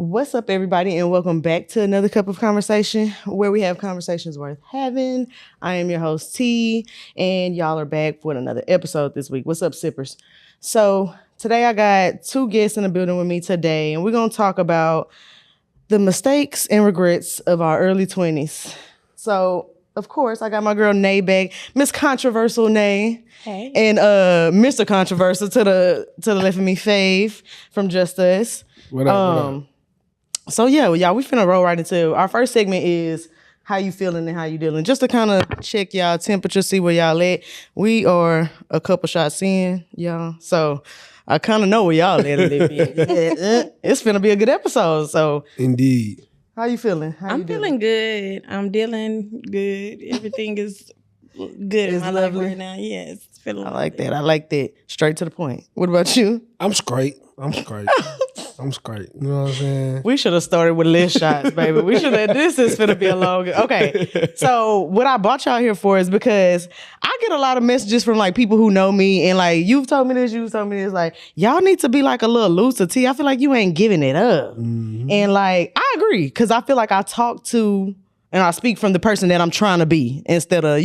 What's up, everybody, and welcome back to another cup of conversation where we have conversations worth having. I am your host, T, and y'all are back for another episode this week. What's up, sippers? So today I got two guests in the building with me today, and we're going to talk about the mistakes and regrets of our early 20s. So, of course, I got my girl Nay back, Miss Controversial Nay. Hey. And Mr. Controversial to the left of me, Fave from Just Us. What up? So yeah, well, y'all, we finna roll right into our first segment is how you feeling and how you dealing. Just to kind of check y'all temperature, see where y'all at. We are a couple shots in, y'all. So I kind of know where y'all at a little bit. It's finna be a good episode. So Indeed. how you feeling? I'm feeling good. I'm dealing good. Everything is good in It's my lovely. life right now. Yes, feeling I like that. I like that. Straight to the point. What about you? I'm straight. I'm straight. You know what I'm saying? We should have started with less shots, baby. We should have. This is finna be a long. Okay. So what I brought y'all here for is because I get a lot of messages from like people who know me and like you've told me this, like y'all need to be like a little looser. T. I feel like you ain't giving it up, and like I agree because I feel like I talk to and I speak from the person that I'm trying to be instead of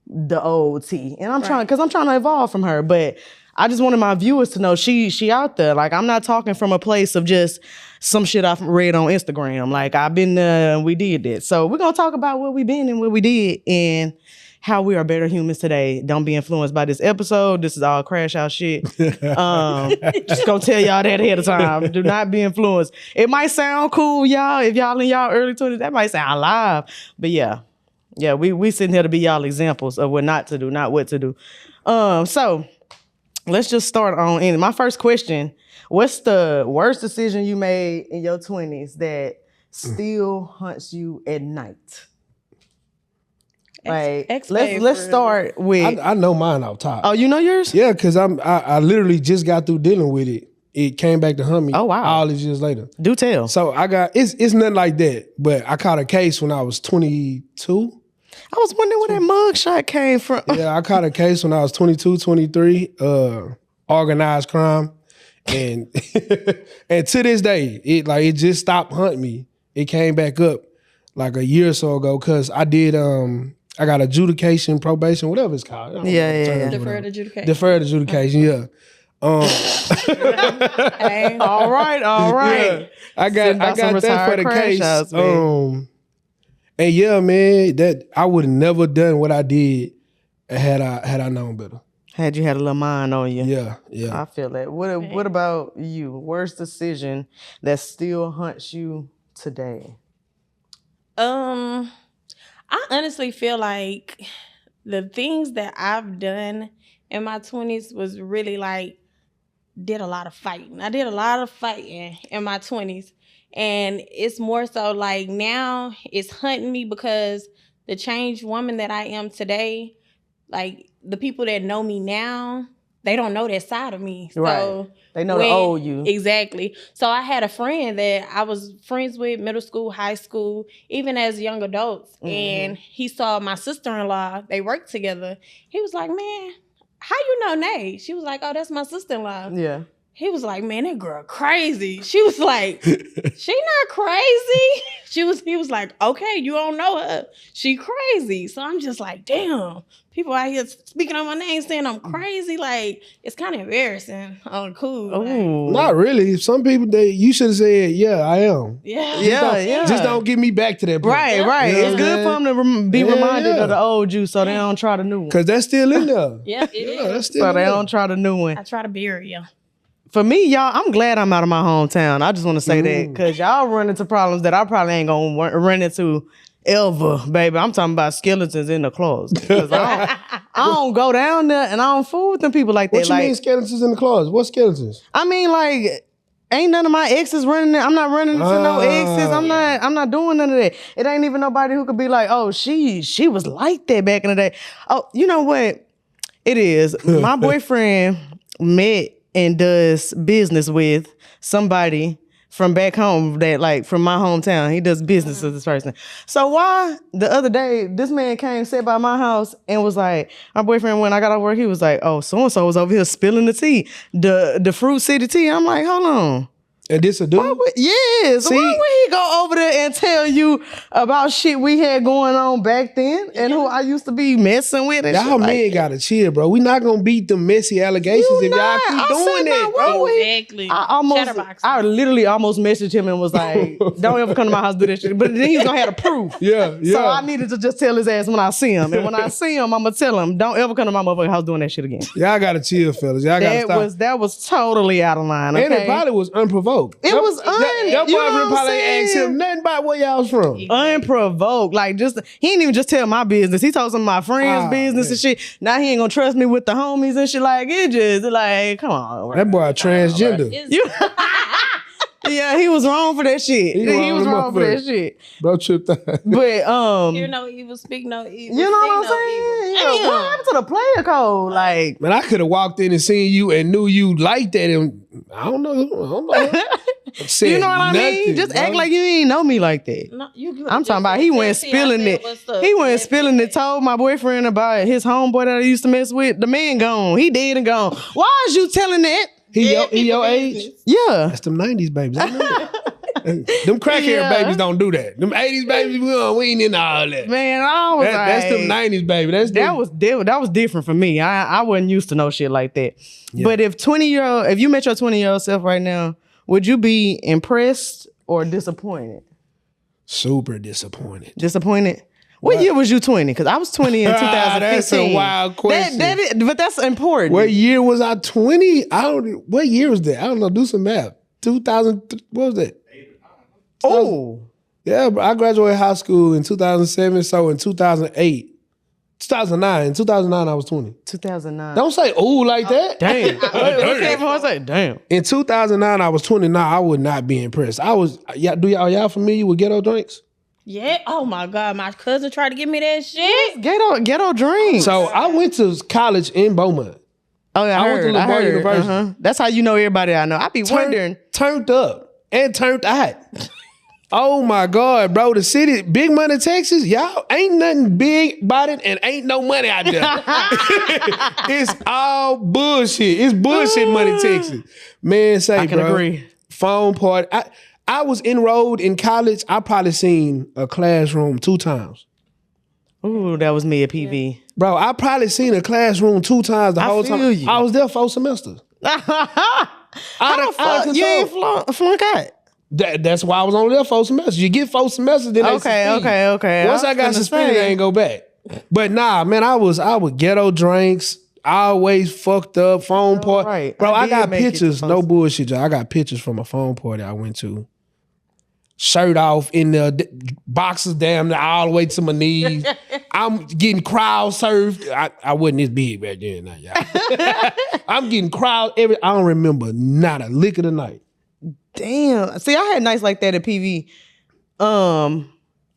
the old T. And I'm trying to evolve from her, but I just wanted my viewers to know she out there. Like, I'm not talking from a place of just some shit I've read on Instagram. Like, I've been, we did that. So we're going to talk about where we been and what we did and how we are better humans today. Don't be influenced by this episode. This is all crash out shit. Just going to tell y'all that ahead of time. Do not be influenced. It might sound cool, y'all. If y'all in y'all early 20s, that might sound live. But yeah, we sitting here to be y'all examples of what not to do, not what to do. So let's just start on in my first question. What's the worst decision you made in your 20s that still haunts you at night? Like, let's start with. I know mine off top. Oh, you know yours? Yeah, because I literally just got through dealing with it. It came back to hunt me. Oh, wow. All these years later. Do tell. So I got it's nothing like that. But I caught a case when I was 22. I was wondering where that mug shot came from. Yeah, I caught a case when I was 22, 23, organized crime. And and to this day, it just stopped hunting me. It came back up like a year or so ago because I did I got adjudication, probation, whatever it's called. I don't know the terms, Deferred adjudication. Deferred adjudication, yeah. Hey. All right. Yeah, I got Send out some that for retired the crash case. outs, man. And yeah, man, that I would have never done what I did had I known better. Had you had a little mind on you. Yeah. I feel that. What about you? Worst decision that still haunts you today? I honestly feel like the things that I've done in my 20s was really like did a lot of fighting. I did a lot of fighting in my 20s. And it's more so like now it's hunting me because the changed woman that I am today, like the people that know me now, they don't know that side of me. Right. So They know the old you. Exactly. So I had a friend that I was friends with middle school, high school, even as young adults. Mm-hmm. And he saw my sister-in-law. They worked together. He was like, man, how you know Nay? She was like, oh, that's my sister-in-law. Yeah. He was like, man, that girl crazy. She was like, she not crazy. He was like, okay, you don't know her. She crazy. So I'm just like, damn, people out here speaking on my name saying I'm crazy. Like, it's kind of embarrassing. Oh, cool. Ooh. Not really. Some people, you should have said, yeah, I am. Yeah. Just don't get me back to that point. Right. You know It's what good I'm for them to be reminded yeah. of the old you so they don't try the new one. Because that's still in there. Yeah, it is. That's still So in they there. don't try the new one. I try to bury you. For me, y'all, I'm glad I'm out of my hometown. I just want to say that because y'all run into problems that I probably ain't going to run into ever, baby. I'm talking about skeletons in the closet. 'Cause I don't go down there and I don't fool with them people like that. What you mean skeletons in the closet? What skeletons? I mean, like, ain't none of my exes running there. I'm not running into no exes. I'm not doing none of that. It ain't even nobody who could be like, oh, she was like that back in the day. Oh, you know what? It is. My boyfriend met and does business with somebody from back home that like from my hometown. He does business with this person. So why the other day this man came, sat by my house and was like, my boyfriend, when I got off work, he was like, oh, so-and-so was over here spilling the tea, the Fruit City tea. I'm like, hold on. And this a dude? Yes. See? Why would he go over there and tell you about shit we had going on back then and who I used to be messing with and Y'all shit men like gotta chill, bro. We not gonna beat them messy allegations You if y'all not. keep I doing said that, not bro. wrong with it. Exactly. I literally almost messaged him and was like, don't ever come to my house and do that shit. But then he was gonna have the proof. Yeah, yeah. So I needed to just tell his ass when I see him. And when I see him, I'm gonna tell him, don't ever come to my motherfucking house doing that shit again. Y'all gotta chill, fellas. Y'all gotta stop. That was totally out of line. Okay? And it probably was unprovoked. It was Your you know boyfriend what I'm probably ain't asked saying? him nothing about where y'all was from. Unprovoked. Like he didn't even just tell my business. He told some of my friends' business man. and shit. Now he ain't gonna trust me with the homies and shit. Like it just like, come on. That boy a transgender. You, yeah, he was wrong for that shit. He was wrong for that shit. Bro tripped out. But Hear no evil, speak no evil. you know what I'm see no saying? evil. Yeah, what happened to the player code? Like, Man, I could have walked in and seen you and knew you like that, and I don't know. Said you know what I mean? nothing, Just bro. act like you ain't know me like that. No, you I'm talking about he went spilling it. He went spilling it. Told my boyfriend about his homeboy that I used to mess with. The man gone. He dead and gone. Why is you telling that? He your age? Yeah. That's them 90s babies. I know that. Them crackhead Yeah. babies don't do that. Them 80s babies, we ain't into all that. Man, I was That's them 90s baby. that was different for me. I wasn't used to no shit like that. Yeah. But if you met your 20-year-old self right now, would you be impressed or disappointed? Super disappointed. Disappointed? What year was you 20? Because I was 20 in 2015. That's a wild question. But that's important. What year was I 20? What year was that? I don't know. Do some math. 2000, what was that? Oh. Yeah, but I graduated high school in 2007, so in 2009. In 2009, I was 20. 2009. Don't say ooh like that. Damn. What came before I say damn? In 2009, I was 29. I would not be impressed. Are y'all familiar with ghetto drinks? Yeah. Oh my God. My cousin tried to give me that shit. Ghetto drinks. So I went to college in Beaumont. Oh yeah, I went to LaBar University. Uh-huh. That's how you know everybody I know. I be wondering. Turned up and turned out. Oh my God, bro. The city, big money, Texas, y'all ain't nothing big about it and ain't no money out there. It's all bullshit. It's bullshit money, Texas. Man, I can agree. Phone party. I was enrolled in college. I probably seen a classroom 2 times. Ooh, that was me at PV. Bro, I probably seen a classroom 2 times the whole time. You. I was there 4 semesters. How the fuck you ain't flunk out? That's why I was only there 4 semesters. You get 4 semesters, then they suspend. Okay. Once I got suspended, I ain't go back. But nah, man, I was ghetto drinks, always fucked up, phone party. Right. Bro, I got pictures, no bullshit, y'all. I got pictures from a phone party I went to. Shirt off in the boxes damn near all the way to my knees. I'm getting crowd surfed. I wasn't this big back then, now, y'all. I'm getting crowd I don't remember not a lick of the night. Damn. See, I had nights like that at PV.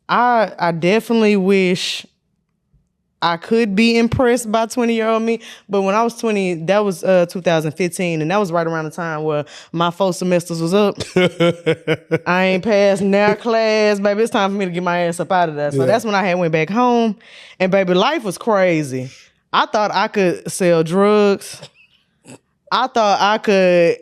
I definitely wish I could be impressed by 20-year-old me. But when I was 20, that was 2015. And that was right around the time where my 4 semesters was up. I ain't passed now class. Baby, it's time for me to get my ass up out of there. So that's when I had went back home. And baby, life was crazy. I thought I could sell drugs. I thought I could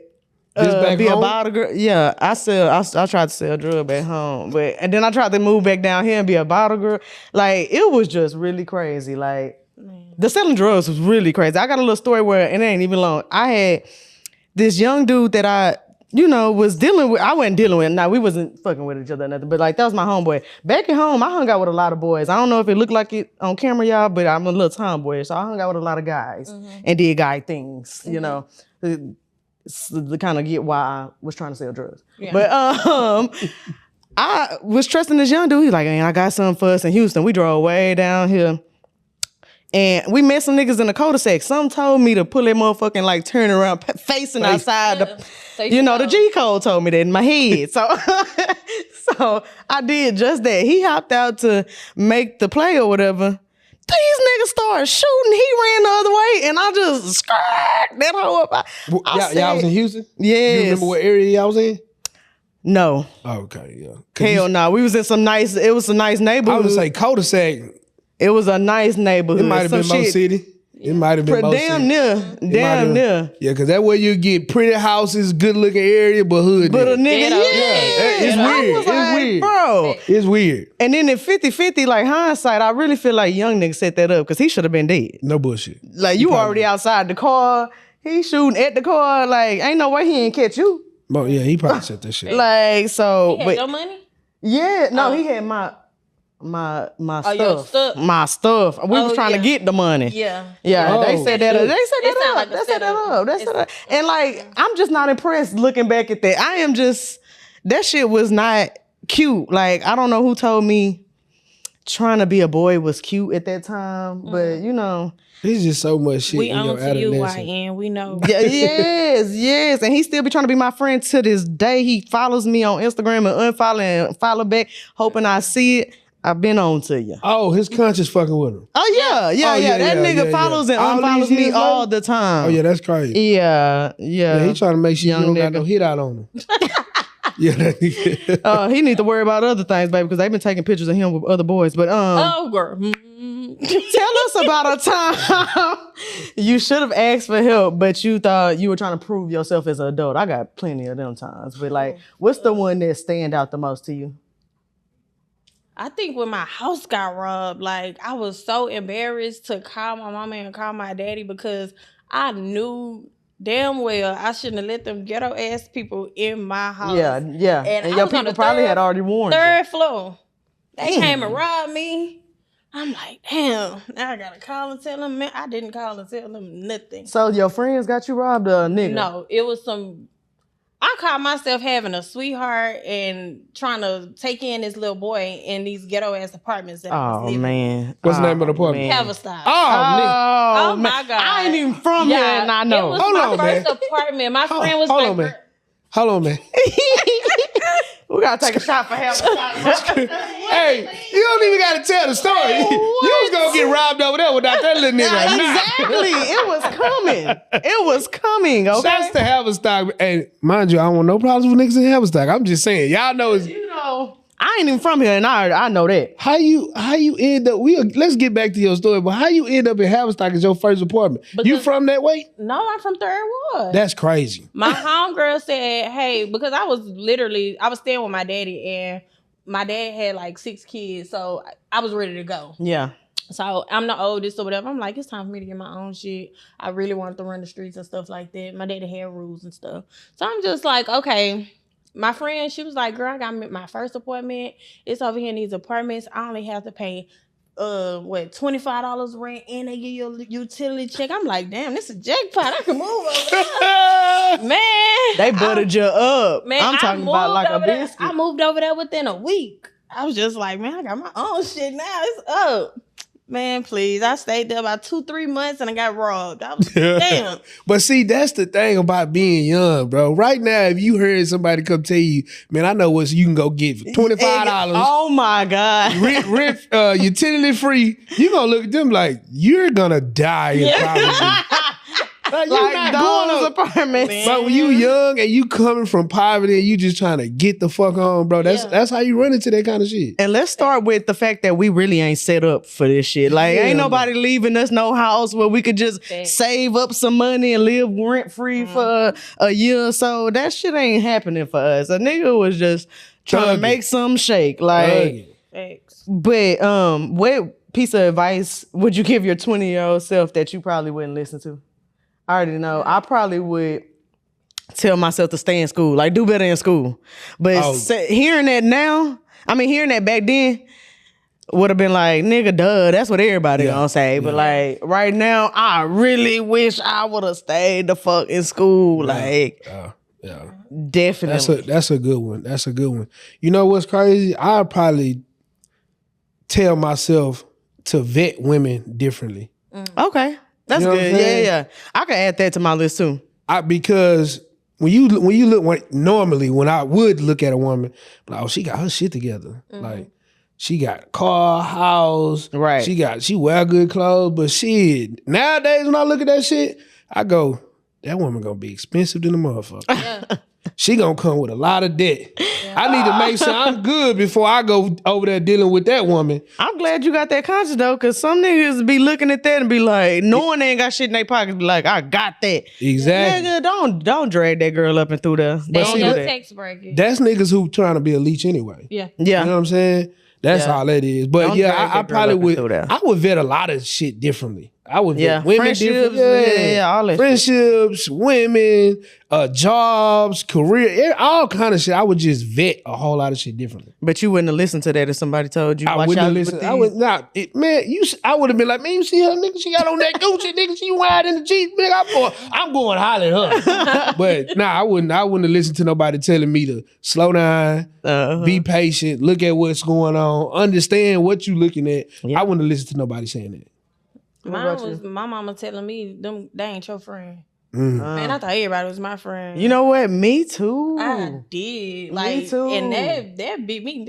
be home? a bottle girl. Yeah, I tried to sell drugs back home, and then I tried to move back down here and be a bottle girl. Like it was just really crazy. Like the selling drugs was really crazy. I got a little story where it ain't even long. I had this young dude that I was dealing with. I wasn't dealing with. Now we wasn't fucking with each other or nothing. But like that was my homeboy. Back at home, I hung out with a lot of boys. I don't know if it looked like it on camera, y'all, but I'm a little tomboy, so I hung out with a lot of guys and did guy things. You know. To kind of get why I was trying to sell drugs. Yeah. But I was trusting this young dude. He's like, man, I got something for us in Houston. We drove way down here. And we met some niggas in the cul-de-sac. Some told me to pull that motherfucking like turn around facing outside. The G code told me that in my head. So I did just that. He hopped out to make the play or whatever. These niggas started shooting. He ran the other way, and I just scrapped that hoe up. Y'all was in Houston? Yes. You remember what area y'all was in? No. Oh, okay, yeah. Hell no. We was in it was a nice neighborhood. I was gonna say cul-de-sac. It was a nice neighborhood. It might have been Mo City. It might have been most damn near. Yeah, because that way you get pretty houses, good looking area, but hood. But a nigga, it's I weird. was like, It's weird, bro. It's weird. And then in 50-50, like hindsight, I really feel like young nigga set that up because he should have been dead. No bullshit. Like you already outside the car, he shooting at the car. Like ain't no way he ain't catch you. But yeah, he probably set that shit. Like so, He had your money? Yeah, no, he had my your stuff. stuff. My stuff. We was trying to get the money. Yeah. Yeah, Oh, they set that up. They set It that sound up. like a They set that setup. up. They set that up. And like, I'm just not impressed looking back at that. I am just, that shit was not cute. Like, I don't know who told me trying to be a boy was cute at that time, but you know. There's just so much shit We in your own to you, adolescence. YN. We know. Yeah, yes. And he still be trying to be my friend to this day. He follows me on Instagram and unfollow and follow back, hoping I see it. I've been on to you. Oh, his conscience fucking with him. Oh yeah. That nigga follows and All unfollows these me years all later? the time. Oh yeah, that's crazy. Yeah. Yeah, he trying to make sure Young you don't got nigga. no hit out on him. Yeah, that nigga. He need to worry about other things, baby, because they've been taking pictures of him with other boys. But Oh, girl. tell us about a time you should have asked for help, but you thought you were trying to prove yourself as an adult. I got plenty of them times. But like, what's the one that stand out the most to you? I think when my house got robbed, like I was so embarrassed to call my mama and call my daddy because I knew damn well I shouldn't have let them ghetto ass people in my house. Yeah. And I your was on people the probably third- had already warned you. Third floor. They Damn. came and robbed me. I'm like, damn, now I gotta call and tell them. Man, I didn't call and tell them nothing. So your friends got you robbed, nigga? No, it was some. I caught myself having a sweetheart and trying to take in this little boy in these ghetto ass apartments that I was Oh living in. man. What's the name of the apartment? man. Haverstock. Oh, Oh, man. my God. I ain't even from here and I know. It was Hold my on, first man. apartment. My friend was hold like, on, man. Hold on, man. We gotta take a shot for help. Hey, you don't even got to tell the story. You was gonna get robbed over there without that little nigga. Exactly. It was coming. It was coming. Okay. Shouts to Haverstock. And mind you, I don't want no problems with niggas in Haverstock. I'm just saying, y'all know it's, You know, I ain't even from here, and I know that. how you end up. Let's get back to your story. But how you end up in Haverstock as your first apartment? You Because- from that way? no, I'm from Third Ward. That's crazy. My homegirl said, hey, because I was staying with my daddy and my dad had like 6 kids. So I was ready to go. Yeah. So I'm the oldest or whatever. I'm like, it's time for me to get my own shit. I really wanted to run the streets and stuff like that. My daddy had rules and stuff. So I'm just like, okay. My friend, she was like, girl, I got my first appointment. It's over here in these apartments. I only have to pay $25 rent and they give you a utility check. I'm like, damn, this is a jackpot. I can move over there. Man. They buttered you up. Man, I'm talking about like a over there. biscuit. I moved over there within a week. I was just like, man, I got my own shit now. It's up. Man, please. I stayed there about 2-3 months and I got robbed. I was damn. But see, that's the thing about being young, bro. Right now, if you heard somebody come tell you, man, I know what you can go get for $25. Oh my God. rent utility free, you gonna look at them like you're gonna die in poverty. Like, you're Like not going those up. apartments. But when you young and you coming from poverty and you just trying to get the fuck on, bro, that's how you run into that kind of shit. And let's start with the fact that we really ain't set up for this shit. Like, Yeah, ain't nobody leaving us no house where we could just save up some money and live rent free for a year or so. That shit ain't happening for us. A nigga was just trying to Thugging. make some shake. Like, Thanks. but what piece of advice would you give your 20-year-old self that you probably wouldn't listen to? I already know. I probably would tell myself to stay in school, like do better in school. But hearing that now, hearing that back then would have been like, nigga, duh, that's what everybody gonna say. But like right now, I really wish I would have stayed the fuck in school. Like, definitely. That's a good one. That's a good one. You know what's crazy? I'd probably tell myself to vet women differently. Okay. That's You know what I'm good. saying? Yeah. I could add that to my list too. Because when you look normally when I would look at a woman, like, oh, she got her shit together. Like, she got a car, house, Right. She wear good clothes, but shit. Nowadays when I look at that shit, I go, that woman gonna be expensive than a motherfucker. Yeah. she gonna come with a lot of debt. I need to make sure I'm good before I go over there dealing with that woman. I'm glad you got that conscience though, because some niggas be looking at that and be like, knowing they ain't got shit in their pockets, be like, I got that. Exactly. Nigga, don't drag that girl up and through there. They Don't on do your that. text bracket. That's niggas who trying to be a leech anyway. Yeah. Yeah. You know what I'm saying? That's Yeah. all that is. But Don't yeah, drag I that girl probably up and would. through there. I would vet a lot of shit differently. I would vet Yeah. women Friendships, differently. yeah, all that shit. Friendships, women, jobs, career, all kind of shit. I would just vet a whole lot of shit differently. But you wouldn't have listened to that if somebody told you. I watch wouldn't out have with listened. I these. would not. Man, I would have been like, man, you see her, nigga? She got on that Gucci, nigga. She wide in the Jeep, nigga. I'm going holler at her. But nah, I wouldn't have listened to nobody telling me to slow down, be patient, look at what's going on, understand what you looking at. Yeah. I wouldn't have listened to nobody saying that. Mine was my mama telling me them they ain't your friend. Mm. Man, I thought everybody was my friend. You know what? Me too. I did. Like, too. and that beat me.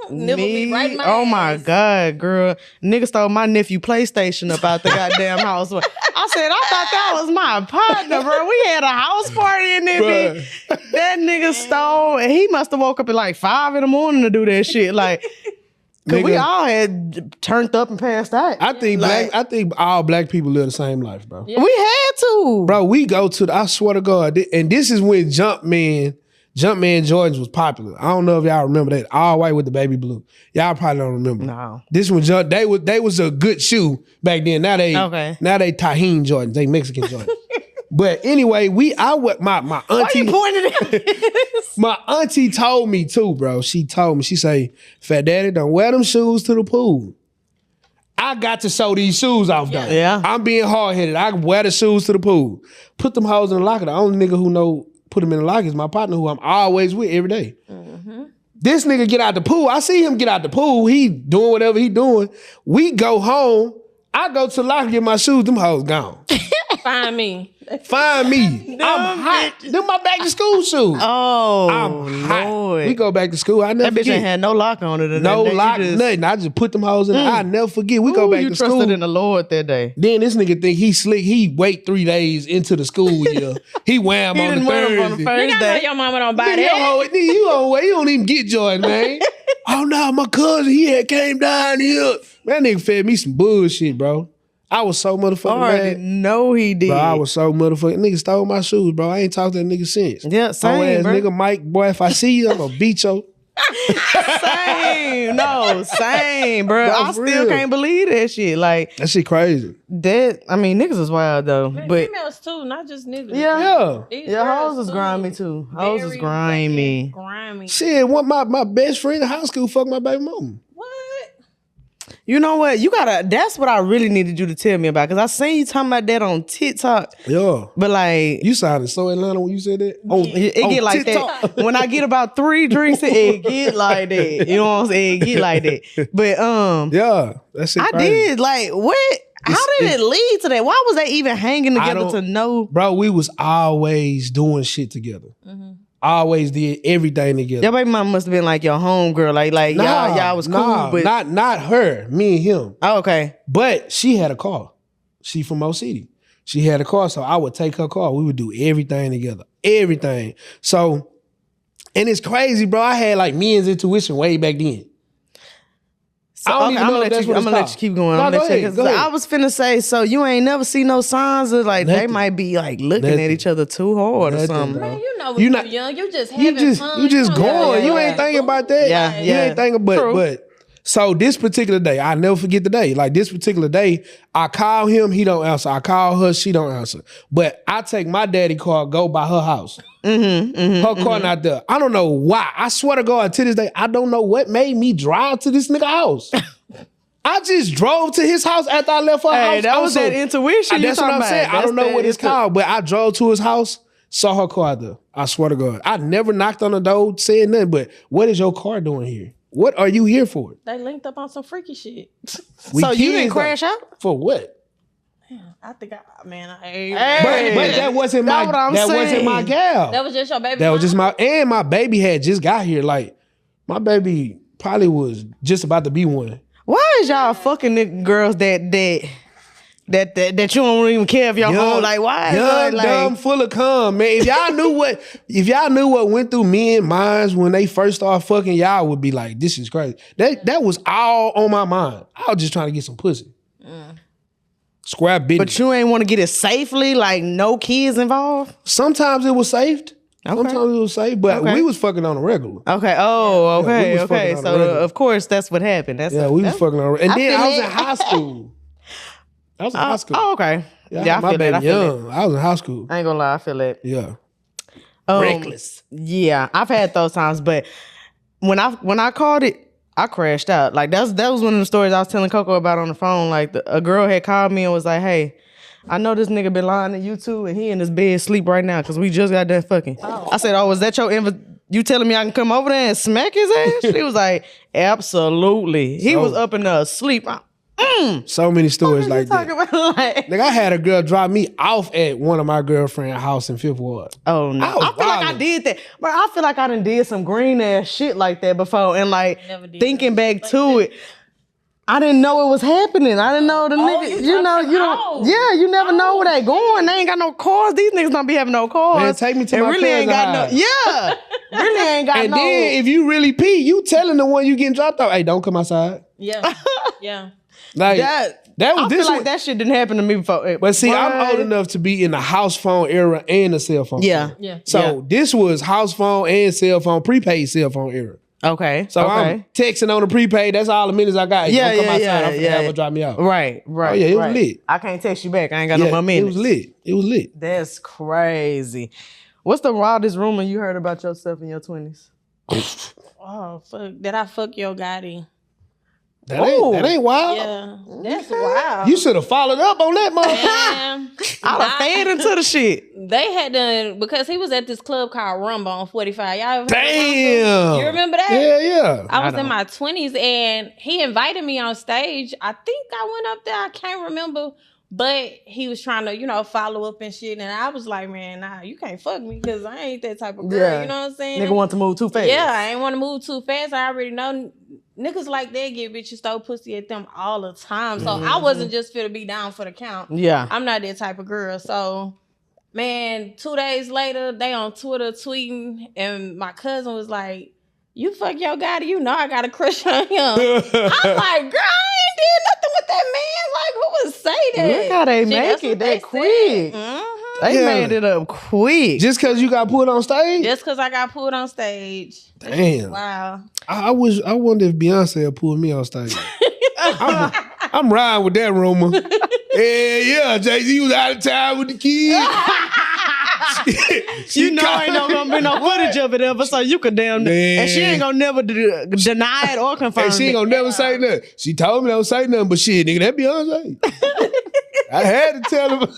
Nibbled me right in my Oh my ass. God, girl. Nigga stole my nephew PlayStation up out the goddamn house. I said, I thought that was my partner, bro. We had a house party in there, bitch. That nigga stole, and he must have woke up at like 5 a.m. to do that shit. Like, cause we Nigga. all had turned up and passed out. I think all black people live the same life, bro. Yeah. We had to. Bro, we go to I swear to God, and this is when Jumpman Jordans was popular. I don't know if y'all remember that. All white with the baby blue. Y'all probably don't remember. No. This one they was a good shoe back then. Now they Tajin Jordans. They Mexican Jordans. But anyway, my Why auntie you pointing at this? my auntie told me too, bro. She told me, she say, Fat Daddy, don't wear them shoes to the pool. I got to sew these shoes off though. Yeah. I'm being hard-headed. I wear the shoes to the pool. Put them hoes in the locker. The only nigga who know put them in the locker is my partner who I'm always with every day. Mm-hmm. This nigga get out the pool. I see him get out the pool. He doing whatever he doing. We go home. I go to the locker, get my shoes. Them hoes gone. Find me. Find me. I'm hot. Them my back to school shoes. Oh, I'm hot. Lord. We go back to school. I never That bitch forget. ain't had no lock on it. or No nothing. lock, You just- nothing. I just put them hoes in. I never forget. We go Ooh, back you to trusted school. in the Lord that day. Then this nigga think he slick. He wait 3 days into the school year. He wear them He on the didn't wear 'em on the Thursday. first Nigga, I know day. your mama don't buy Nigga, that. you don't even get Jordan, man. Oh no, my cousin, he had came down here. Man, that nigga fed me some bullshit, bro. I was so motherfucking Already mad. know he did. Bro, I was so motherfucking. Nigga stole my shoes, bro. I ain't talked to that nigga since. Yeah, same, Whole ass bro. nigga Mike, boy, if I see you, I'm gonna beat your. Same, no, same, bro. No, I for still real. can't believe that shit. Like That shit crazy. that. I mean, niggas is wild though, Man, but females too, not just niggas. Yeah. These yeah, girls hoes is too. grimy too. Hoes is Very grimy. fucking grimy. Shit, what my best friend in high school fucked my baby mama. What? You know what? You gotta. That's what I really needed you to tell me about because I seen you talking about that on TikTok. Yeah. But like, You sounded so Atlanta when you said that. On, it on get like TikTok. that. When I get about 3 drinks, it get like that. You know what I'm saying? It get like that. But Yeah, that shit I crazy. did. Like, what? How did it lead to that? Why was they even hanging I together don't- to know? Bro, we was always doing shit together. Always did everything together. Your baby mama must have been like your homegirl. Like y'all was cool, but not her, me and him. oh, okay. But she had a car. She from Old City. She had a car, so I would take her car. We would do everything together. Everything. So, and it's crazy, bro. I had like men's intuition way back then. So, I don't okay, even I'm know gonna if that's what I'm it's gonna let called. you keep going. No, I'm gonna go let you- ahead, go ahead. I was finna say, so you ain't never see no signs of like they Nothing. might be like looking at Nothing. each other too hard or Nothing, something. bro. Man, you know when You you not- are young, you just You having just fun. you just don't know going. what You to ain't do. thinking about that. Yeah, You ain't thinking, True. but so this particular day, I never forget the day. Like this particular day, I call him, he don't answer. I call her, she don't answer. But I take my daddy car, go by her house. Her car not there. I don't know why. I swear to God, to this day, I don't know what made me drive to this nigga house. I just drove to his house after I left her Hey, house. that was Also, that intuition. you that's what talking I'm about. saying. I That's don't know that what it's intu- called, but I drove to his house, saw her car there. I swear to God. I never knocked on the door, said nothing, but what is your car doing here? What are you here for? They linked up on some freaky shit. We So you didn't kids, though. crash out? For what? I think Hey. But that wasn't That's my what I'm wasn't my saying. gal. that was just your baby. That was just mama? my baby had just got here. Like my baby probably was just about to be one. Why is y'all fucking girls that that you don't even care if your home like why? Young, Like, dumb, full of cum, man. If y'all knew what went through men minds when they first started fucking, y'all would be like, this is crazy. That was all on my mind. I was just trying to get some pussy. Square business. but you ain't want to get it safely, like no kids involved. Sometimes it was safe. Sometimes it was safe, but we was fucking on a regular. Okay. Oh, okay. we was Okay. fucking on So the regular. of course that's what happened. We was fucking on a regular. And then I was feel in it. high school. I was in high school. Oh, okay. Yeah, I my feel baby that. I feel young. I was in high school. I ain't gonna lie, I feel it. Yeah. Reckless. Yeah, I've had those times, but when I called it, I crashed out. Like that was one of the stories I was telling Coco about on the phone. Like a girl had called me and was like, "Hey, I know this nigga been lying to you too, and he in his bed sleep right now because we just got done fucking." I said, "Oh, was that your you telling me I can come over there and smack his ass?" She was like, "Absolutely." He was up in there asleep. So many stories like that. Talking about like, Like I had a girl drop me off at one of my girlfriend's house in Fifth Ward. oh no, I was I feel like I wildin'. did that, but I feel like I done did some green ass shit like that before, and like Never did thinking that back to it. I didn't know it was happening. I didn't know the nigga. You know, you don't. Yeah, you never know where they going. They ain't got no cars. These niggas don't be having no cars. Man, take me to and my really ain't got cousin's no. Yeah, really ain't got And no. then if you really pee, you telling the one you getting dropped off, hey, don't come outside. Yeah. Yeah. Like that was I this feel like one. that shit didn't happen to me before. But see, I'm Boy. old enough to be in the house phone era and the cell phone. Yeah. era. Yeah. So this was house phone and cell phone, prepaid cell phone era. Okay. So okay. I'm texting on the prepaid. That's all the minutes I got. Hey, Yeah, don't come yeah, outside. yeah, I'm finna yeah. have her drop me off. Right. Oh, yeah, it was right. lit. I can't text you back. I ain't got no more It minutes. was lit. It was lit. That's crazy. What's the wildest rumor you heard about yourself in your 20s? Oh fuck! Did I fuck your Gotti? That ain't wild. Yeah, that's wild. You should have followed up on that, motherfucker. Damn. I done fed into the shit. They had done because he was at this club called Rumba on 45. Y'all ever heard of Rumba? Damn. You remember that? Yeah. I was don't. in my 20s and he invited me on stage. I think I went up there. I can't remember. But he was trying to, follow up and shit. And I was like, man, nah, you can't fuck me because I ain't that type of girl. Yeah. You know what I'm saying? Nigga want to move too fast. Yeah, I ain't want to move too fast. I already know niggas like that get bitches throw pussy at them all the time. So I wasn't just finna be down for the count. Yeah. I'm not that type of girl. So, man, 2 days later, they on Twitter tweeting, and my cousin was like, "You fuck your guy, you know I got a crush on him." I'm like, "Girl, I ain't did nothing with that man. Like, who would say that?" Look how they Shit, make that's it what that they quick. said. Mhm. They Yeah. made it up quick. Just because you got put on stage? Just because I got pulled on stage. Damn. Wow. I wonder if Beyonce had pulled me on stage. I'm riding with that rumor. Yeah, Jay-Z was out of town with the kids. you know ain't gonna be no footage of it ever, so you could damn Man. and she ain't gonna never deny it or confirm And she ain't it. gonna never say nothing. She told me don't say nothing, but shit, nigga, that Beyonce. I had to tell him.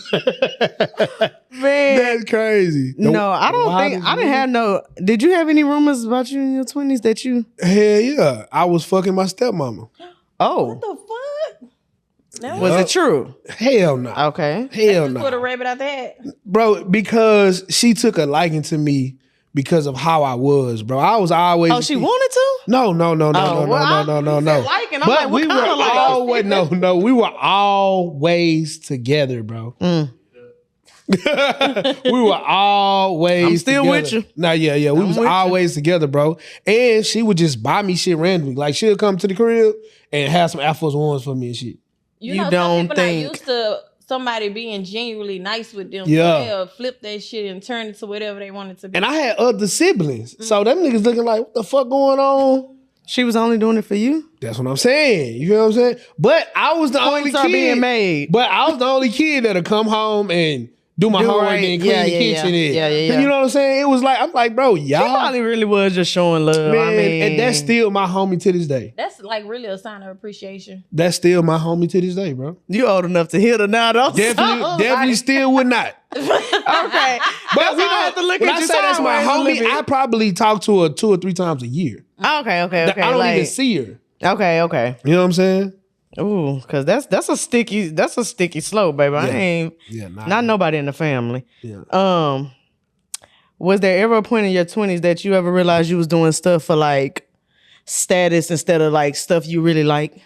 Man. That's crazy. No, I don't think I didn't have no. Did you have any rumors about you in your 20s that you? Hell yeah. I was fucking my stepmama. Oh, What the fuck? No. was it true? Hell no. Okay. Hell Just put a no. rabbit out that. Bro, because she took a liking to me because of how I was, bro. I was always. Oh, she wanted to? No. Oh, well, you said liking. I'm But like, what we were kind of liking? always we were always together, bro. We were always. I'm still together. with you. Nah, yeah. We was with you. always together, bro. And she would just buy me shit randomly. Like she'll come to the crib and have some Air Force Ones for me and shit. You You know, don't some people think- not used to somebody being genuinely nice with them. Yeah. So they'll flip that shit and turn it to whatever they want it to be. And I had other siblings, so them niggas looking like, what the fuck going on? She was only doing it for you. That's what I'm saying. You feel what I'm saying? But I was the only Points are kid being made. But I was the only kid that'll come home and do my Do homework right. and clean Yeah, the yeah, kitchen. yeah. and- Yeah. You know what I'm saying? It was like, I'm like, bro, She y'all. probably really was just showing love. Man, I mean, and that's still my homie to this day. That's like really a sign of appreciation. That's still my homie to this day, bro. you old enough to hit her now, though. Definitely still would not. Okay, But we gonna have to look when at I you say that's my sideways a homie, little bit. I probably talk to her 2 or 3 times a year. Okay. I don't like, even see her. Okay. You know what I'm saying? Ooh, cause that's a sticky slope, baby. I Yeah. ain't Yeah, nah. not nobody in the family. Yeah. Was there ever a point in your 20s that you ever realized you was doing stuff for like status instead of like stuff you really like?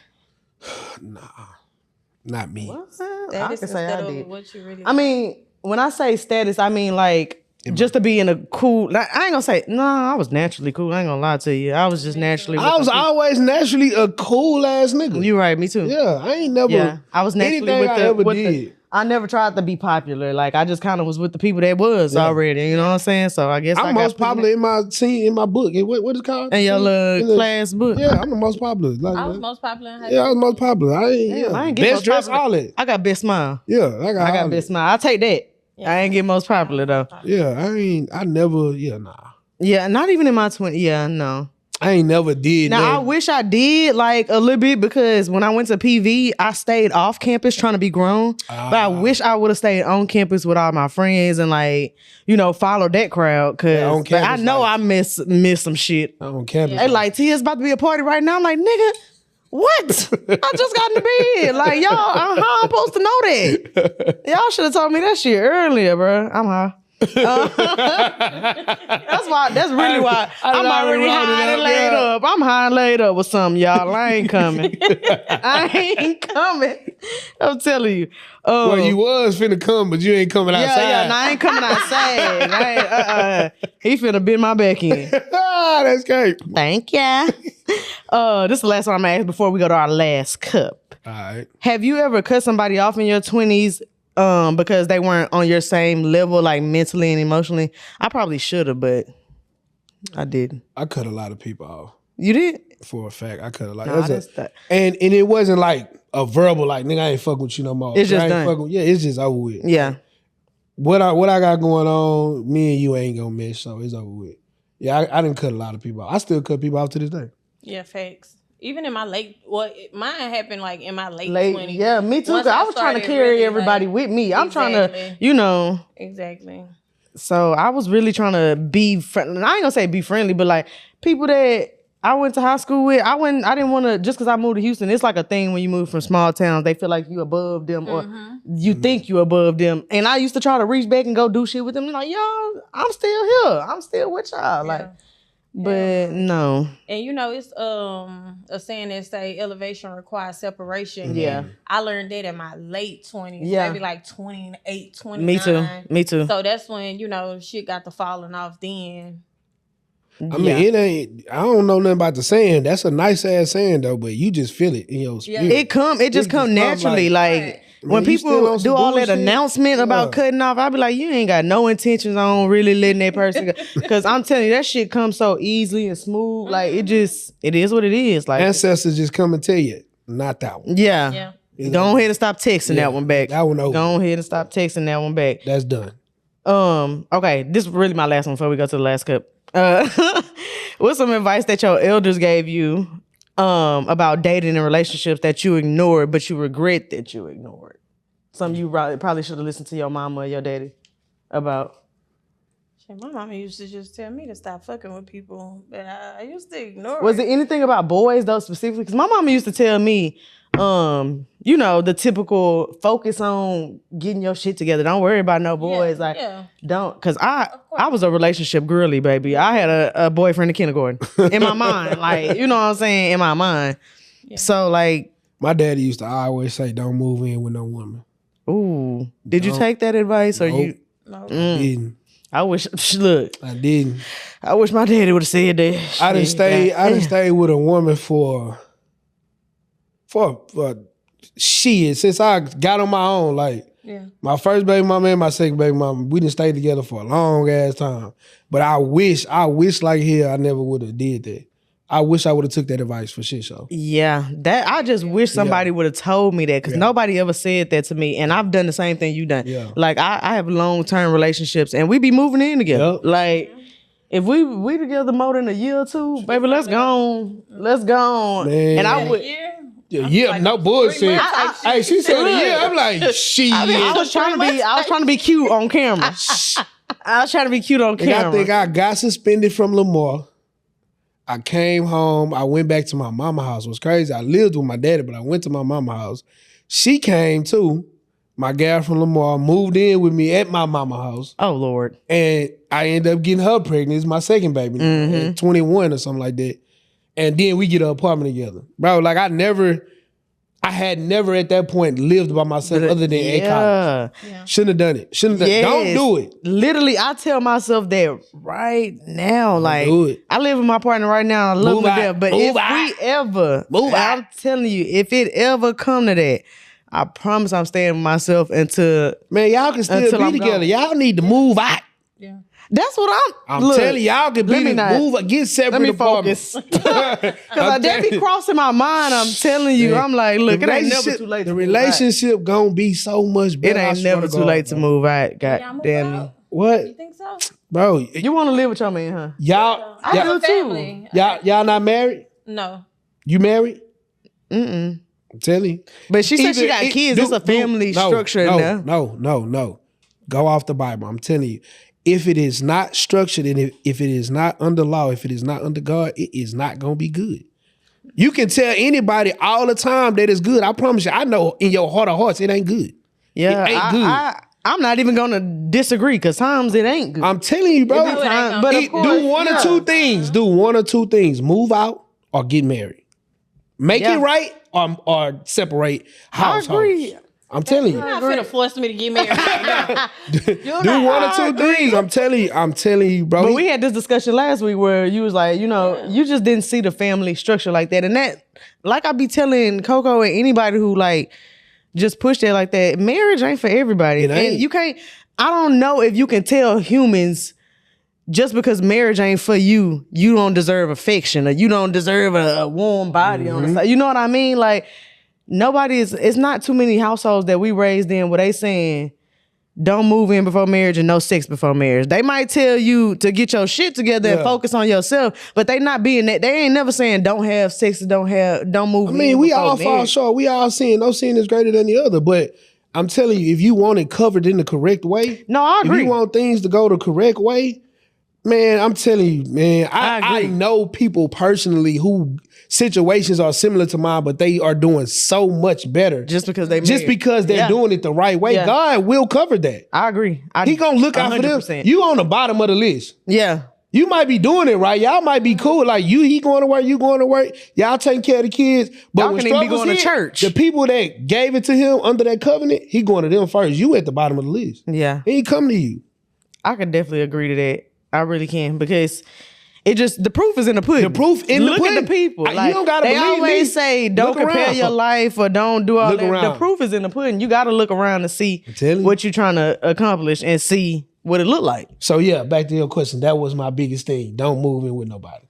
Not me. I Status can say instead I of did. what you really. I mean, when I say status, I mean like just to be in a cool. I ain't gonna say no. I was naturally cool. I ain't gonna lie to you. I was just naturally. I was always naturally a cool ass nigga. You right, me too. Yeah, I ain't never. Yeah, I was naturally anything with I the. ever with did. I never tried to be popular. Like I just kind of was with the people that was already. You know what I'm saying? So I guess I'm most popular in my scene, in my book. What is it called? in your little class book. Yeah, I'm the most popular. Like, I was most popular in high yeah, I school. was most popular. I ain't get best most dressed, popular. all that. I got best smile. Yeah, I got all best that. smile. I take that. Yeah. I ain't get most popular though. Yeah, I never. Yeah, nah. Yeah, not even in my 20s. Yeah, no. I ain't never did Now, that. I wish I did like a little bit because when I went to PV, I stayed off campus trying to be grown. But I wish I would have stayed on campus with all my friends and like, followed that crowd. Cause I know I miss some shit. On campus. They like, Tia's about to be a party right now. I'm like, nigga, what? I just got in the bed. Like, y'all, how I'm supposed to know that? Y'all should have told me that shit earlier, bro. I'm high. That's really why I'm already high and laid up. I'm high and laid up with something, y'all. I ain't coming. I ain't coming. I'm telling you. Well, you was finna come, but you ain't coming outside. Yeah, no, I ain't coming outside. He finna bend my back in. That's great. Thank ya. This is the last one I'm gonna ask before we go to our last cup. All right. Have you ever cut somebody off in your 20s because they weren't on your same level, like mentally and emotionally? I probably should have, but I didn't. I cut a lot of people off. You did? For a fact, I cut a lot. Nah, and it wasn't like a verbal, like, nigga, I ain't fucking with you no more. It's just I ain't done. fucking with, it's just over with. Yeah. What I got going on, me and you ain't gonna miss, so it's over with. Yeah, I didn't cut a lot of people off. I still cut people off to this day. Yeah, facts. Even in my mine happened like in my late 20s. Yeah, me too. Cause I was trying to carry really, everybody with me. I'm trying to, Exactly. So I was really trying to be friendly. I ain't gonna say be friendly, but like people that I went to high school with, I didn't want to, just because I moved to Houston, it's like a thing when you move from small towns, they feel like you above them or you think you above them. And I used to try to reach back and go do shit with them. Like, y'all, I'm still here. I'm still with y'all. Like, but no. And it's a saying that say elevation requires separation. Yeah. I learned that in my late 20s. Yeah. Maybe like 28, 29. Me too. So that's when, shit got to falling off then. I mean, it ain't, I don't know nothing about the saying. That's a nice ass saying though, but you just feel it in your spirit. It just come naturally. Like when people do all that announcement about cutting off, I be like, you ain't got no intentions on really letting that person go. Because I'm telling you, that shit comes so easily and smooth. Like it is what it is. Like ancestors just come and tell you, not that one. Yeah. Go ahead and stop texting that one back. That one over. Go ahead and stop texting that one back. That's done. Okay, this is really my last one before we go to the last cup. What's some advice that your elders gave you about dating and relationships that you ignored, but you regret that you ignored? Something you probably should have listened to your mama or your daddy about. Shit, my mama used to just tell me to stop fucking with people, but I used to ignore Was it anything about boys though specifically? Because my mama used to tell me, the typical focus on getting your shit together. Don't worry about no boys. Don't. Because I was a relationship girly, baby. I had a boyfriend in kindergarten in my mind. Like, you know what I'm saying? In my mind. Yeah. So like. My daddy used to always say, don't move in with no woman. Ooh. Did you take that advice or you? No. I didn't. I wish, look. I didn't. I wish my daddy would have said that. I didn't stay with a woman for shit since I got on my own. Like my first baby mama and my second baby mama, we didn't stay together for a long ass time. But I wish like hell I never would have did that. I wish I would have took that advice for shit show. Yeah, that I just wish somebody would have told me that because nobody ever said that to me, and I've done the same thing you done. Yeah. Like I have long-term relationships, and we be moving in together. Yep. Like if we together more than a year or two, baby, let's go on. Man. And I would. Yeah, no bullshit. Hey, she said I'm like, shit. I was trying to be cute on camera. I was trying to be cute on camera. I think I got suspended from Lamar. I came home. I went back to my mama's house. It was crazy. I lived with my daddy, but I went to my mama's house. She came too. My gal from Lamar moved in with me at my mama's house. Oh, Lord. And I ended up getting her pregnant. It's my second baby now, at 21 or something like that. And then we get an apartment together. Bro, like I never I had never at that point lived by myself other than at college. Yeah. Shouldn't have done it. Shouldn't have done it. Don't do it. Literally, I tell myself that right now. Like, do it. I live with my partner right now. And I love Move him out. to death. But Move if out. we ever, Move out. I'm telling you, if it ever come to that, I promise I'm staying with myself until. Man, y'all can still Until be I'm together. gone. Y'all need to move out. Yeah. That's what I'm look, telling y'all can let be me not- move, get separate Let me apartments. focus. Because that be crossing my mind. I'm telling you. Man, I'm like, look, the it ain't never relationship- too late The to move out. relationship gonna be so much It better. I ain't swear never to too God, late to bro. move out. God Y'all move damn out? me. What, You think so? bro? You want to live with your man, huh? Y'all, I do too. Family. y'all not married? No. You married? Mm-mm. I'm telling you. But she said she Either got it- kids. It's a family structure in there. No. Go off the Bible. I'm telling you. If it is not structured and if it is not under law, if it is not under God, it is not going to be good. You can tell anybody all the time that it's good. I promise you. I know in your heart of hearts, it ain't good. Yeah, It ain't good. I'm not even gonna disagree because times it ain't good. I'm telling you, bro. It be time- but of Do course, one or yeah. two things. Do one or two things. Move out or get married. Make Yeah. it right or separate households. agree. I'm telling you. You're not finna force me to get married right now. Do one or two things. I'm telling you, bro. But we had this discussion last week where you was like, you just didn't see the family structure like that. And that, like I be telling Coco and anybody who like just push that like that, marriage ain't for everybody. It ain't. And you can't, I don't know if you can tell humans just because marriage ain't for you, you don't deserve affection or you don't deserve a warm body on the side. You know what I mean? Like, it's not too many households that we raised in where they saying, don't move in before marriage and no sex before marriage. They might tell you to get your shit together and Yeah. focus on yourself, but they not being that. They ain't never saying don't have sex, don't move I in mean, we before all fall marriage. short. We all sin. No sin is greater than the other. But I'm telling you, if you want it covered in the correct way, No, I if agree. you want things to go the correct way, man, I'm telling you, man, I I agree. know people personally who situations are similar to mine, but they are doing so much better Just because they just married. because they're Yeah. doing it the right way. Yeah. God will cover that. I agree. He gonna look out for them. 100%. You on the bottom of the list. Yeah. You might be doing it right. Y'all might be cool. Like he going to work, you going to work. Y'all taking care of the kids. But Y'all when can even be struggles going to hit, church. the people that gave it to him under that covenant, he going to them first. You at the bottom of the list. Yeah. He ain't come to you. I could definitely agree to that. I really can because it just the proof is in the pudding. The proof in the Look pudding. at the people. You Like, don't gotta they believe always me. say don't Look compare around. your life or don't do all Look that. around. The proof is in the pudding. You got to look around to see telling you. what you're trying to accomplish and see what it look like. So yeah, back to your question. That was my biggest thing. Don't move in with nobody.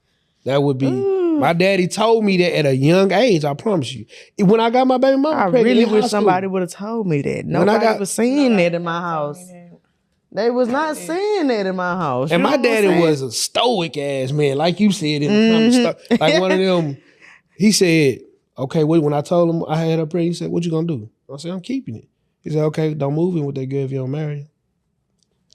That would be. My daddy told me that at a young age. I promise you. When I got my baby mama I pregnant really in high wish school, somebody would have told me that. When I Nobody got- was saying that in my house. They was not saying that in my house. And You my know what I'm daddy saying? was a stoic ass man, like you said in the like one of them. He said, "Okay, when I told him I had her pregnant, he said, what you gonna do?" I said, "I'm keeping it." He said, "Okay, don't move in with that girl if you don't marry her."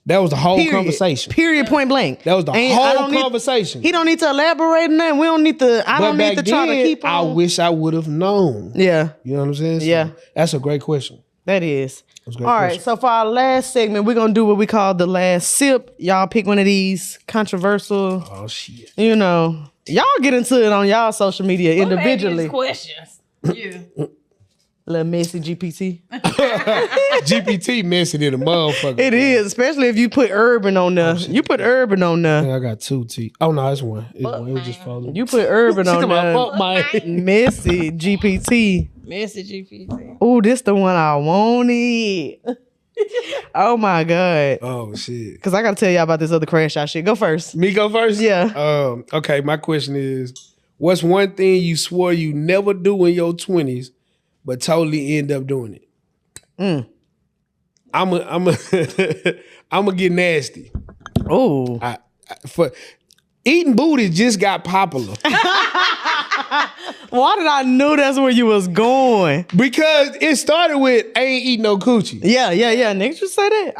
That was the whole Period. conversation. Period. Point blank. That was the And I whole don't need- conversation. He don't need to elaborate on that. We don't need to. I don't need to try to keep on. I wish I would have known. Yeah, You know what I'm saying? So Yeah. that's a great question. that is. That's a great All right. question. So for our last segment, we're gonna do what we call the last sip. Y'all pick one of these controversial. Oh shit. You know, y'all get into it on y'all social media Who made individually. these questions. You. Little messy GPT. GPT messing in a motherfucker. It is, especially if you put urban on there. You put urban on there. I got two teeth. Oh no, it's one. It's one. It was just falling. You put urban on there. Fuck my. Messy GPT. Message GPT. Oh, this the one I wanted. Oh my God. Oh shit. Cause I gotta tell y'all about this other crash out shit. Go first. Me go first? Yeah. Okay, my question is, what's one thing you swore you never do in your 20s, but totally end up doing it? I'm a get nasty. Oh. For eating booty just got popular Why did I knew that's where you was going? because it started with I ain't eating no coochie. Yeah. Niggas just say that.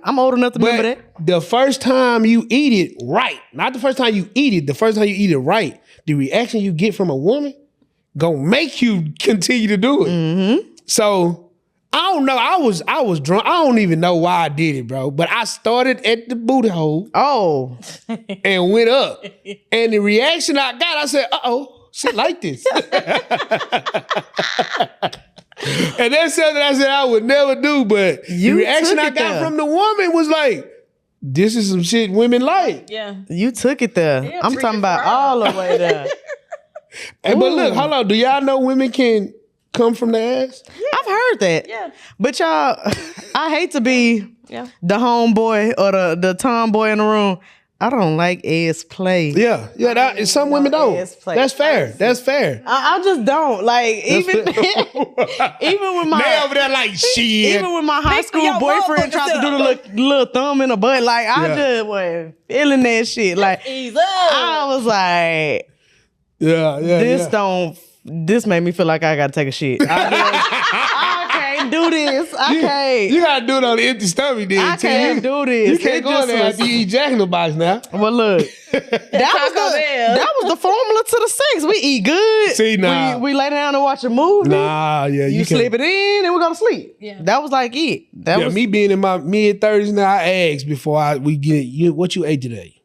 I'm old enough to remember But that. the first time you eat it right, not the first time you eat it, the first time you eat it right, the reaction you get from a woman gonna make you continue to do it. So I don't know. I was drunk. I don't even know why I did it, bro. But I started at the booty hole Oh. and went up. And the reaction I got, I said, "Uh-oh, she like this." And that's something I said I would never do, but the reaction I got from the woman was like, this is some shit women like. Yeah. You took it there. Yeah, I'm talking about all the way there. Hey, but look, hold on. Do y'all know women can come from the ass? Yeah. I've heard that. Yeah. But y'all, I hate to be the homeboy or the tomboy in the room. I don't like ass play. Yeah. Some women don't. That's fair. That's fair. I just don't. Like, even with my... They over there like, shit. Even with my high school boyfriend tried to do the little thumb in the butt, like, I just wasn't feeling that shit. Like, I was like... This made me feel like I gotta take a shit. I can't do this. I can't. You gotta do it on the empty stomach, then. I can't do this. You can't go in there after you eat Jack in the Box now. Well, look, that was the formula to the sex. We eat good. See, nah. We lay down and watch a movie. Nah, yeah, you slip it in and we go to sleep. Yeah, that was like it. That was me being in my mid-30s now. I ask before we get what you ate today.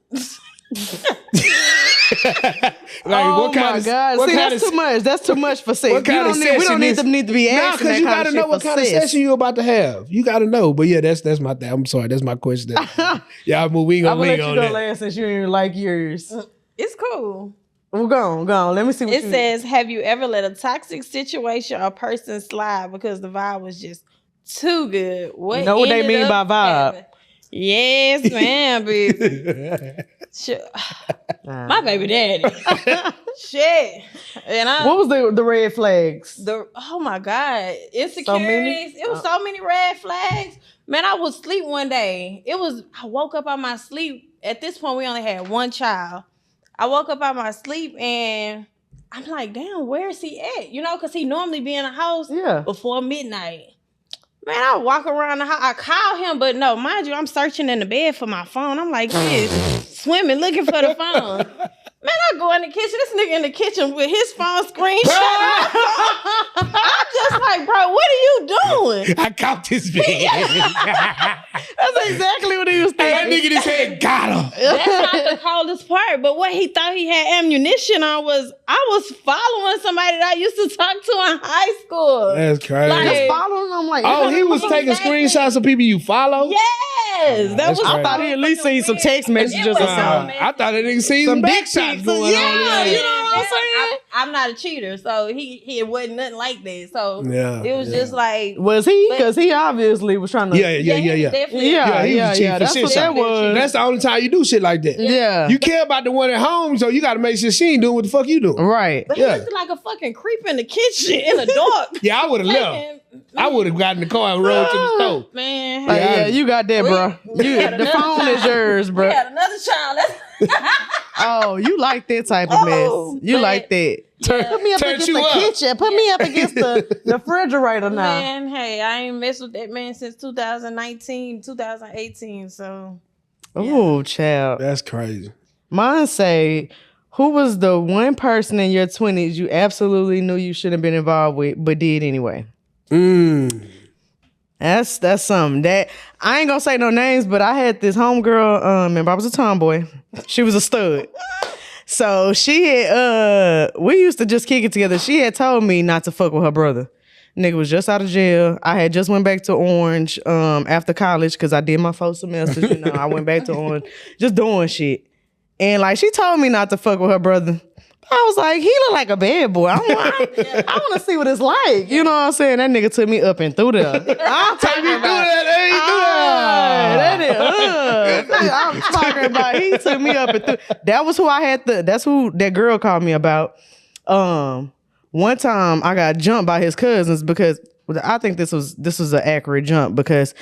What kind of God. See, that's too much. That's too much for sex. We don't need to be asking that you kind gotta of know shit what kind of session you about to have. You gotta know. But yeah, that's my thing. I'm sorry, that's my question. Y'all move. We ain't gonna lean on that. I'm gonna let you go last since you didn't like yours. It's cool. Well, go on. Let me see what it says. Have you ever let a toxic situation or person slide because the vibe was just too good? You know what they mean by vibe? Yes, ma'am, baby. Sure. My baby daddy. Shit. And what was the red flags? Oh my God. Insecurities. It was so many red flags. Man, I was asleep one day. I woke up out my sleep. At this point, we only had one child. I woke up out my sleep and I'm like, damn, where is he at? You know, because he normally be in the house before midnight. Man, I walk around the house. I call him, but no, mind you, I'm searching in the bed for my phone. I'm like, swimming, looking for the phone. Man, I go in the kitchen. This nigga in the kitchen with his phone screenshot. I'm just like, bro, what are you doing? I caught this bitch. That's exactly what he was thinking. That nigga in his head got him. That's not the coldest part. But what he thought he had ammunition on was I was following somebody that I used to talk to in high school. That's crazy. Like, just following them like, oh, he was taking screenshots of people you follow? Yes. I thought he at least seen some text messages or something. I thought he didn't see some big shots going on. Yeah, you know what I'm saying? I'm not a cheater, so he wasn't nothing like that. So it was just like, was he? Because he obviously was trying to. Yeah. Definitely. Yeah. That's what that was. That's the only time you do shit like that. Yeah. You care about the one at home, so you got to make sure she ain't doing what the fuck you doing. Right. But he looked like a fucking creep in the kitchen in the dark. Yeah, I would have left. I would have gotten in the car and rolled to the stove. Man. Yeah, you got that, bro. The phone is yours, bro. We had another child. Oh, you like that type of mess. You like that. Put me up against the kitchen. Put me up against the refrigerator now. Man, hey, I ain't messed with that man since 2019, 2018, so. Oh, child. That's crazy. Mine say, who was the one person in your 20s you absolutely knew you shouldn't have been involved with, but did anyway? That's something that I ain't gonna say no names, but I had this homegirl. Remember, I was a tomboy. She was a stud. So she had we used to just kick it together. She had told me not to fuck with her brother. Nigga was just out of jail. I had just went back to Orange after college because I did my 4 semesters. You know, I went back to Orange, just doing shit. And like she told me not to fuck with her brother. I was like, he look like a bad boy. I want to see what it's like. You know what I'm saying? That nigga took me up and through there. I'm talking about I'm talking about he took me up and through. That was who I had that's who that girl called me about. One time I got jumped by his cousins because I think this was an accurate jump because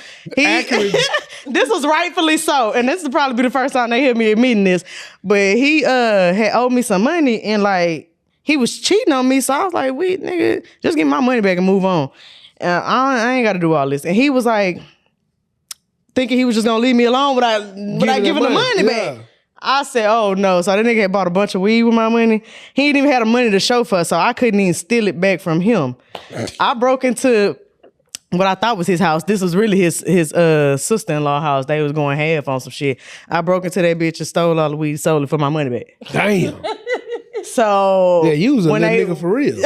this was rightfully so, and this will probably be the first time they hear me admitting this. But he had owed me some money, and like he was cheating on me, so I was like, "Wait, nigga, just give me my money back and move on." I ain't got to do all this. And he was like, thinking he was just gonna leave me alone without giving the money back. I said, "Oh no!" So that nigga had bought a bunch of weed with my money. He didn't even have the money to show for, so I couldn't even steal it back from him. I broke into what I thought was his house. This was really his sister-in-law house. They was going half on some shit. I broke into that bitch and stole all the weed, sold it for my money back. Damn. So yeah, you was a little nigga for real.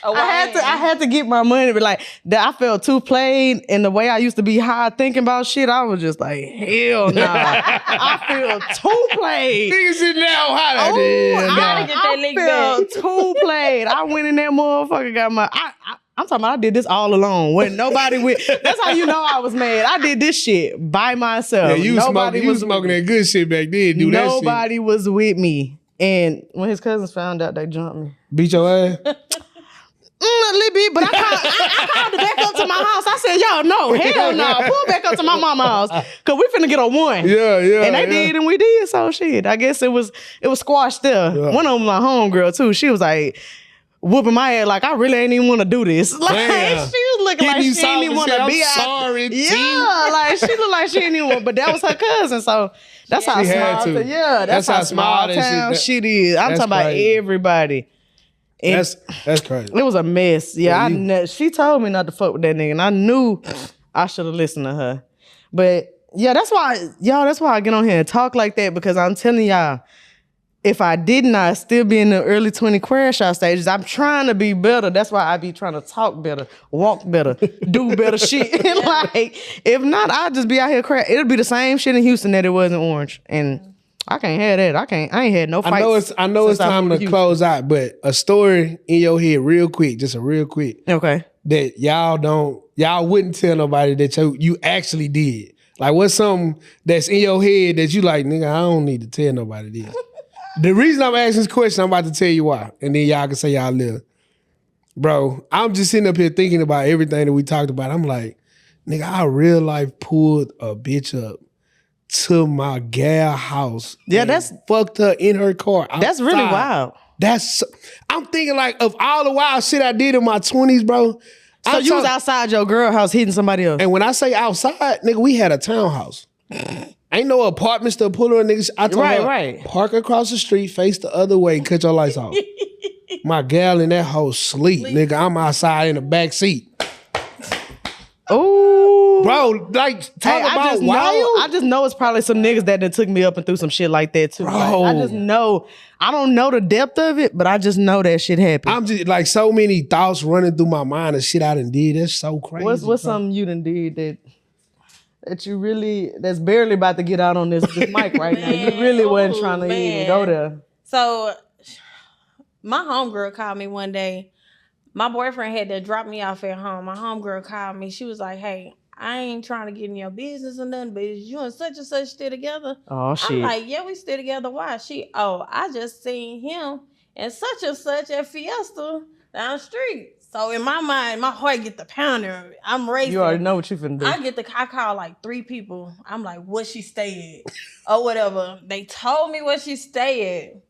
I had to get my money, but like that I felt too played, and the way I used to be high thinking about shit, I was just like, hell no. I feel too played. Niggas sitting down hot. I felt too played. I went in that motherfucker, got my I'm talking about I did this all alone. When nobody with that's how you know I was mad. I did this shit by myself. Yeah, you was smoking that good shit back then. Nobody was with me. And when his cousins found out, they jumped me. Beat your ass? A little bit, but I called it back up to my house. I said, y'all, no, hell no. Pull back up to my mama's house. Cause we finna get a one. Yeah. And they did and we did. So shit. I guess it was squashed there. Yeah. One of them my homegirl too. She was like whooping my head like I really ain't even want to do this. Like she was looking like she didn't even want to be out. Sorry, yeah, like she looked like she didn't even want, but that was her cousin. So that's how small. Yeah, that's how small town shit is. I'm talking about everybody. That's crazy. It was a mess. Yeah, she told me not to fuck with that nigga, and I knew I should have listened to her. But yeah, that's why I get on here and talk like that, because I'm telling y'all, if I did not still be in the early 20 crash out stages, I'm trying to be better. That's why I be trying to talk better, walk better, do better shit. Like, if not, I'll just be out here crash. It'll be the same shit in Houston that it was in Orange. And I can't have that. I ain't had no fights. I know it's time to close out, but a story in your head real quick, just a real quick. Okay. That y'all wouldn't tell nobody that you actually did. Like, what's something that's in your head that you like, nigga, I don't need to tell nobody this. The reason I'm asking this question, I'm about to tell you why. And then y'all can say y'all live. Bro, I'm just sitting up here thinking about everything that we talked about. I'm like, nigga, I real life pulled a bitch up to my gal house. Yeah, that's fucked her in her car outside. That's really wild. I'm thinking like of all the wild shit I did in my 20s, bro. So you was outside your girl house hitting somebody else. And when I say outside, nigga, we had a townhouse. Ain't no apartments to pull her niggas. I told her, park across the street, face the other way, cut your lights off. My gal in that house sleep, nigga. I'm outside in the back seat. Oh, bro, like talk about wild. I just know it's probably some niggas that took me up and threw some shit like that too. Bro. Like, I just know. I don't know the depth of it, but I just know that shit happened. I'm just like so many thoughts running through my mind of shit I done did. That's so crazy. What's something you done did that you really, that's barely about to get out on this mic right now? You really wasn't trying to even go there. So my homegirl called me one day. My boyfriend had to drop me off at home. My homegirl called me. She was like, hey, I ain't trying to get in your business or nothing, but is you and such still together? Oh, shit. I'm like, yeah, we still together. Why? I just seen him and such at Fiesta down the street. So in my mind, my heart get the pounder. I'm racing. You already know what you finna do. I call like 3 people. I'm like, what she stay at? Or whatever. They told me what she stay at.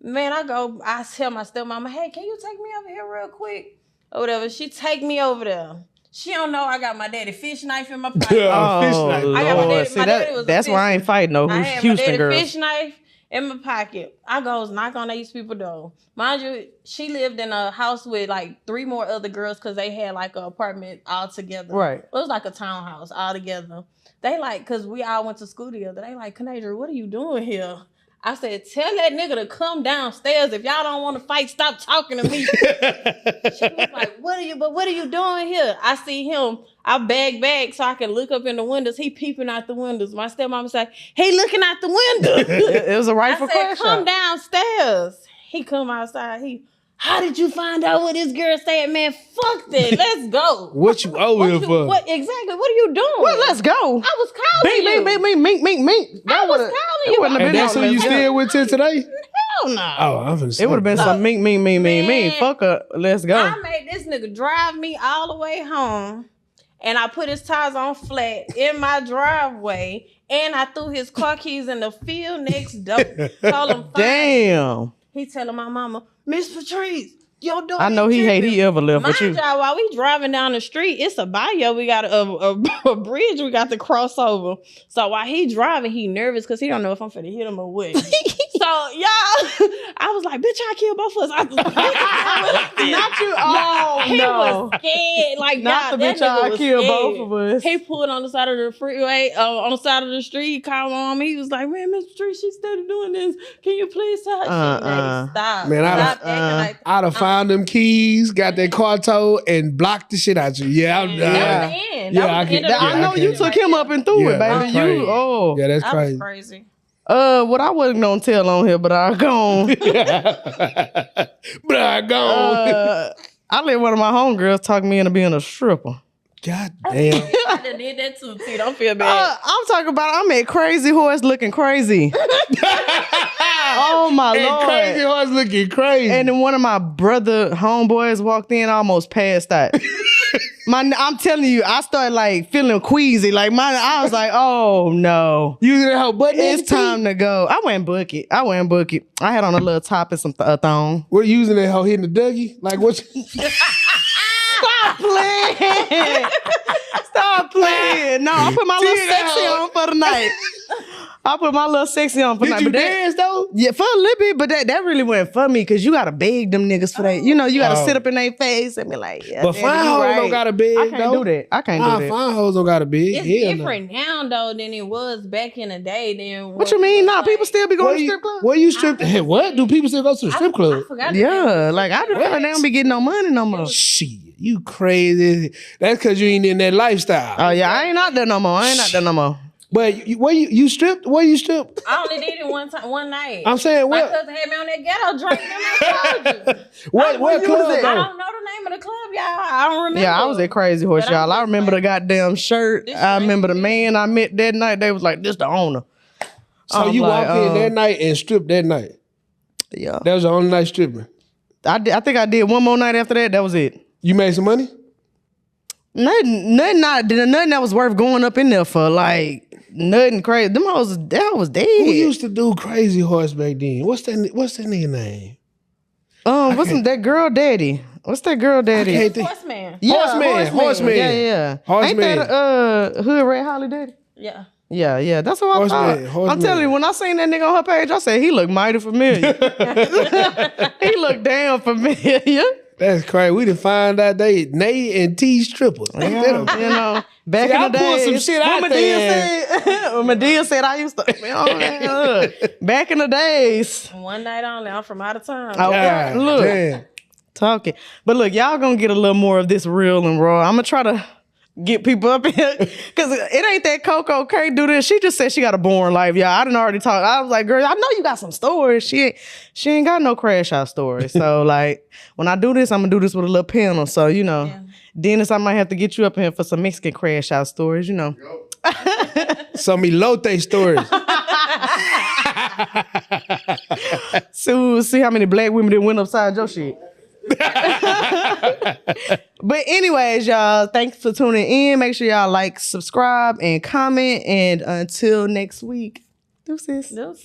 Man, I tell my stepmama, hey, can you take me over here real quick? Or whatever. She take me over there. She don't know I got my daddy fish knife in my pocket. Fish knife. I got my daddy was that's why I ain't fighting no Houston girl. Fish knife in my pocket. I goes knock on these people door. Mind you, she lived in a house with like 3 more other girls because they had like an apartment all together. Right. It was like a townhouse all together. They like, because we all went to school together. They like, Kanadra, what are you doing here? I said, tell that nigga to come downstairs. If y'all don't want to fight, stop talking to me. She was like, what are you doing here? I see him. I bag back so I can look up in the windows. He peeping out the windows. My stepmom was like, he looking out the window. It was a rifle crash. Come downstairs. He come outside. How did you find out what this girl said? Man, fuck that. Let's go. What you over here for? What exactly? What are you doing? Well, let's go. I was calling you. Mink. I was calling you. And that's who you still with till today? Hell no. Oh, I'm finna say. It would have been some mink. Fuck her. Let's go. I made this nigga drive me all the way home. And I put his tires on flat in my driveway. And I threw his car keys in the field next door. Told him, damn. He telling my mama, Miss Patrice, your daughter. I know he hate he ever left with you. Y'all, while we driving down the street, it's a bayou. We got a bridge we got to cross over. So while he driving, he nervous because he don't know if I'm finna hit him or what. So y'all, I was like, bitch, I killed both of us. I was like, Not you. Oh, he no. was scared. Like, Not y'all, the that bitch nigga I was killed scared. both of us. He pulled on the side of the freeway, on the side of the street, called on me. He was like, man, Mr. Tree, she started doing this. Can you please tell her? Stop. Man, Stop acting like I'd have found them keys, got that car towed, and blocked the shit out you. Yeah, that was Yeah. the end. Yeah, That was the end of the I know you took him up and through it, baby. that's crazy. You, oh. Yeah, that's That was crazy. crazy. What I wasn't gonna tell on here, but I'll go on. But I gone. I let one of my homegirls talk me into being a stripper. God damn. I done did that too, T. Don't feel bad. I'm talking about I'm at Crazy Horse looking crazy. Oh my And Lord. Crazy Horse looking crazy. And then one of my brother homeboys walked in, almost passed out. I'm telling you, I started like feeling queasy. Like I was like, oh no. You that hoe butt It's time to go. I went book it. I had on a little top and some thong. What you using that hoe hitting the Dougie? Like what? Stop playing. Stop playing. No, I put my little sexy on for the night. I put my little sexy on for the night. Did you But that- dance though? Yeah, for a little bit, but that really went for me because you gotta beg them niggas for that. You know, you gotta sit up in their face and be like, yeah. But daddy, fine you hoes right. don't got a bed. I can't do that. I can't do that. Fine hoes don't got a bed. It's Hell no. different now though than it was back in the day. Then What you mean? Nah, people still be going to strip clubs. Where you strip? Hey, what? Do people still go to the strip club? I forgot. Yeah, like I just feel like they don't be getting no money no more. Shit, you crazy. That's because you ain't in that lifestyle. Oh yeah, I ain't out there no more. But where you stripped? Where you stripped? I only did it one night. I'm saying My what? cousin had me on that ghetto drink. Remember I told you. What club I though? don't know the name of the club, y'all. I don't remember. Yeah, I was at Crazy Horse, But I'm y'all. I just remember like, the goddamn shirt. this I right remember the here. man I met that night. They was like, "This the owner." So I'm you like, walked in that night and stripped that night. Yeah, That was the only night stripping. I think I did one more night after that. That was it. You made some money? Nothing that was worth going up in there for. Like nothing crazy. Them hoes, that was dead. Who used to do Crazy Horse back then? What's that nigga name? That girl daddy? What's that girl daddy? can't think. Horseman. Yeah, Horseman. Yeah. Horseman. Ain't that Hood Red Holly daddy? Yeah. Yeah. That's what I Horseman, thought. Horseman. I'm telling you, when I seen that nigga on her page, I said he looked mighty familiar. He looked damn familiar. That's crazy. We done find out Nate and T strippers. Yeah, you know, back See, in I the pulled day, some shit out there. when Medea said I used to, back in the days. One night only. I'm from out of town. Oh, God look, damn. talking. But look, y'all gonna get a little more of this real and raw. I'm gonna try to get people up here because it ain't that Coco can't do this. She just said she got a boring life. Yeah, I didn't already talk. I was like, girl, I know you got some stories. She ain't got no crash out stories. So like when I do this, I'm gonna do this with a little panel. So you know, Dennis, I might have to get you up here for some Mexican crash out stories. You know, Some elote stories. so we'll see how many black women that went upside your shit. But anyways, y'all, thanks for tuning in. Make sure y'all like, subscribe, and comment. And until next week, deuces.